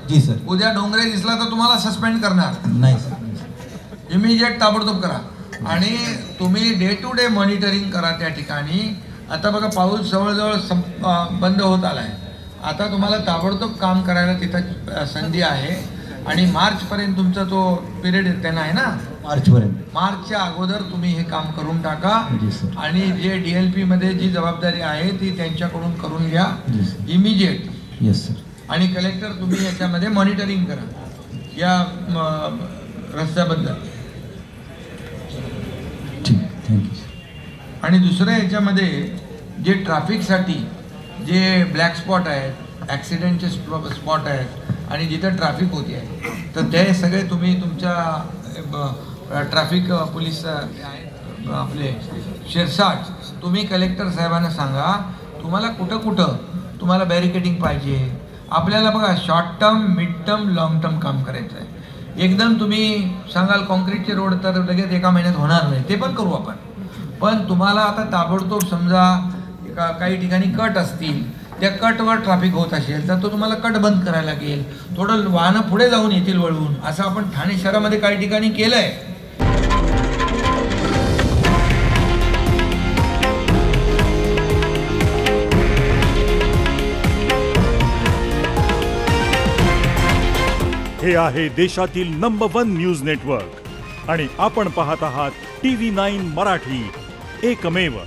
जी sir. उद्या डोंगरे दिसला तर तुम्हाला सस्पेंड करणार नाही सर. इमिजिएट ताबडतोब करा. आणि तुम्ही डे टू डे मॉनिटरिंग करा त्या ठिकाणी. आता बघा पाऊस जवळजवळ बंद होत आला आहे. आता तुम्हाला ताबडतोब काम करायला तिथं संधी आहे. आणि मार्चपर्यंत तुमचा तो पिरियड त्यांना आहे ना, मार्चच्या अगोदर तुम्ही हे काम करून टाका. आणि जे DLP मध्ये जी जबाबदारी आहे ती त्यांच्याकडून करून घ्या इमिजिएट. Yes sir. आणि कलेक्टर तुम्ही याच्यामध्ये मॉनिटरिंग करा या रस्त्याबद्दल. ठीक, थँक्यू. आणि दुसरं याच्यामध्ये जे ट्रॅफिकसाठी जे ब्लॅक स्पॉट आहेत, ॲक्सिडेंटचे स्पॉट आहेत आणि जिथं ट्रॅफिक होती आहे, तर ते सगळे तुम्ही तुमच्या ट्रॅफिक पोलीस आहेत आपले शिरसाट, तुम्ही कलेक्टर साहेबांना सांगा तुम्हाला कुठं कुठं तुम्हाला बॅरिकेडिंग पाहिजे. आपल्याला बघा short term, mid term, long term काम करायचं आहे. एकदम तुम्ही सांगाल कॉन्क्रीटचे रोड तर लगेच एका महिन्यात होणार नाही, ते पण करू आपण. पण तुम्हाला आता ताबडतोब समजा काही ठिकाणी कट असतील, त्या कटवर ट्रॅफिक होत असेल तर तो तुम्हाला कट बंद करायला लागेल. थोडं वाहनं पुढे जाऊन येतील वळवून. असं आपण ठाणे शहरामध्ये काही ठिकाणी केलं आहे. हे आहे देशातील नंबर 1 न्यूज नेटवर्क आणि आपण पाहत आहात TV9 मराठी, एकमेव.